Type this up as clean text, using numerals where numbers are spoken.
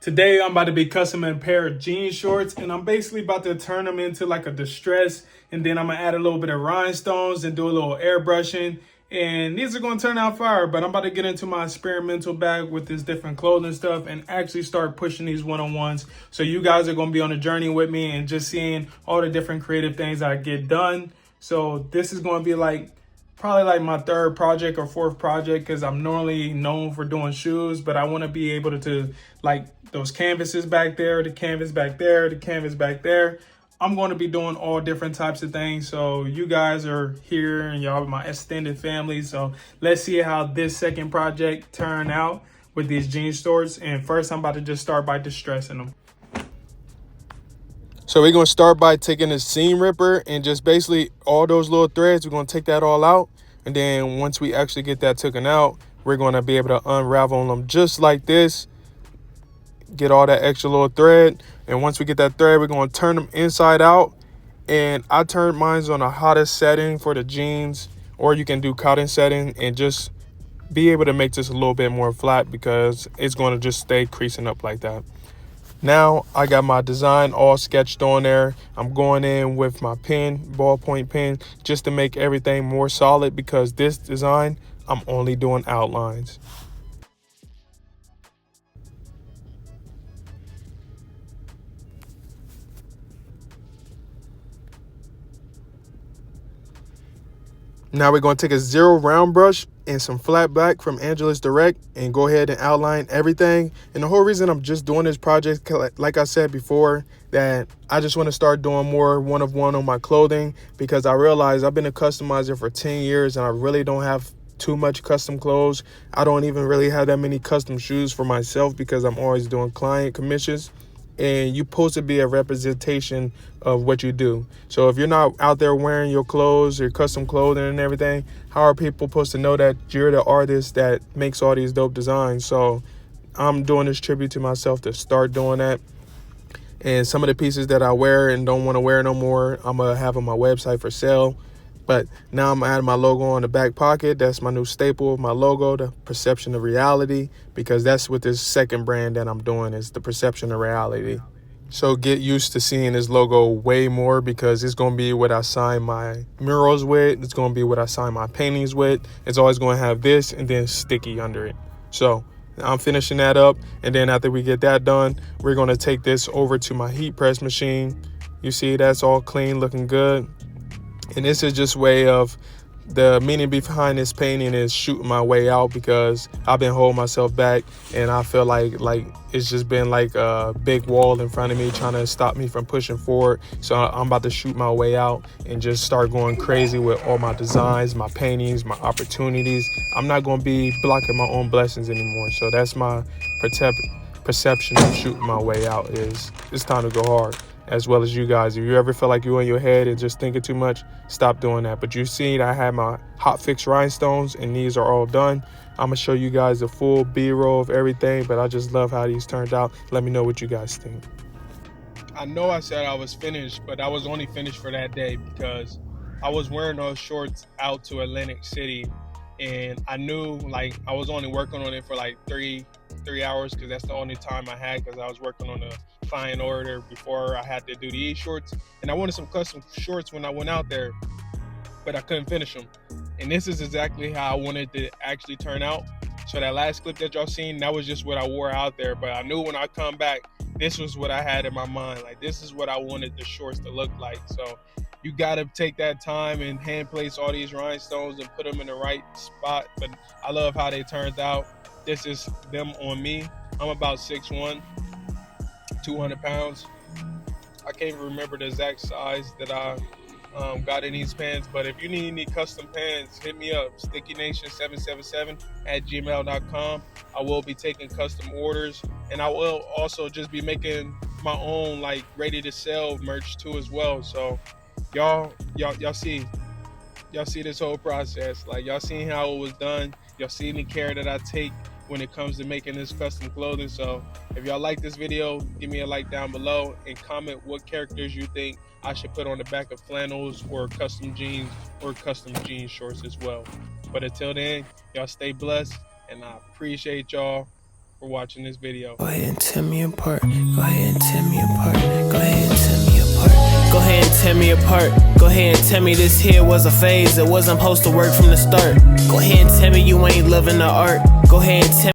Today I'm about to be customing a pair of jean shorts, and I'm basically about to turn them into like a distress, and then I'm gonna add a little bit of rhinestones and do a little airbrushing. And these are gonna turn out fire, but I'm about to get into my experimental bag with this different clothing stuff and actually start pushing these one-on-ones. So you guys are gonna be on a journey with me and just seeing all the different creative things I get done. So this is gonna be probably like my third project or fourth project, because I'm normally known for doing shoes, but I want to be able to like those canvases back there, the canvas back there, the canvas back there. I'm going to be doing all different types of things. So you guys are here and y'all are my extended family. So let's see how this second project turn out with these jean shorts. And first I'm about to just start by distressing them. So we're going to start by taking a seam ripper and just basically all those little threads, we're going to take that all out. And then once we actually get that taken out, we're going to be able to unravel them just like this. Get all that extra little thread. And once we get that thread, we're going to turn them inside out. And I turned mine on the hottest setting for the jeans, or you can do cotton setting and just be able to make this a little bit more flat because it's going to just stay creasing up like that. Now I got my design all sketched on there. I'm going in with my pen, ballpoint pen, just to make everything more solid, because this design, I'm only doing outlines. Now we're going to take a 0 round brush and some flat black from Angela's Direct and go ahead and outline everything. And the whole reason I'm just doing this project, like I said before, that I just want to start doing more one-of-one on my clothing, because I realize I've been a customizer for 10 years and I really don't have too much custom clothes. I don't even really have that many custom shoes for myself because I'm always doing client commissions. And you're supposed to be a representation of what you do. So if you're not out there wearing your clothes, your custom clothing and everything, how are people supposed to know that you're the artist that makes all these dope designs? So I'm doing this tribute to myself to start doing that. And some of the pieces that I wear and don't want to wear no more, I'm going to have on my website for sale. But now I'm adding my logo on the back pocket. That's my new staple of my logo, the perception of reality, because that's what this second brand that I'm doing is the perception of reality. So get used to seeing this logo way more, because it's going to be what I sign my murals with. It's going to be what I sign my paintings with. It's always going to have this and then sticky under it. So I'm finishing that up. And then after we get that done, we're going to take this over to my heat press machine. You see, that's all clean, looking good. And this is just way of the meaning behind this painting is shooting my way out, because I've been holding myself back and I feel like it's just been like a big wall in front of me trying to stop me from pushing forward. So I'm about to shoot my way out and just start going crazy with all my designs, my paintings, my opportunities. I'm not going to be blocking my own blessings anymore. So that's my perception of shooting my way out, is it's time to go hard. As well as you guys, if you ever feel like you're in your head and just thinking too much, stop doing that. But you seen I had my hot fix rhinestones and these are all done. I'm gonna show you guys the full B-roll of everything, but I just love how these turned out. Let me know what you guys think. I know I said I was finished, but I was only finished for that day because I was wearing those shorts out to Atlantic City, and I knew like I was only working on it for like three hours, because that's the only time I had, because I was working on the client order before I had to do these shorts. And I wanted some custom shorts when I went out there, but I couldn't finish them. And this is exactly how I wanted to actually turn out. So that last clip that y'all seen, that was just what I wore out there. But I knew when I come back, this was what I had in my mind. Like, this is what I wanted the shorts to look like. So you gotta take that time and hand place all these rhinestones and put them in the right spot. But I love how they turned out. This is them on me. I'm about 6'1", 200 pounds. I can't remember the exact size that I got in these pants, but if you need any custom pants, hit me up, stickynation777@gmail.com. I will be taking custom orders, and I will also just be making my own like ready to sell merch too as well. So y'all see this whole process. Like, y'all seen how it was done. Y'all seen the care that I take when it comes to making this custom clothing. So if y'all like this video, give me a like down below and comment what characters you think I should put on the back of flannels or custom jeans or custom jean shorts as well. But until then, y'all stay blessed, and I appreciate y'all. for watching this video. Go ahead and tear me apart. Go ahead and tear me apart. Go ahead and tear me apart. Go ahead and tear me apart. Go ahead and tell me this here was a phase. It wasn't supposed to work from the start. Go ahead and tell me you ain't loving the art. Go ahead and tell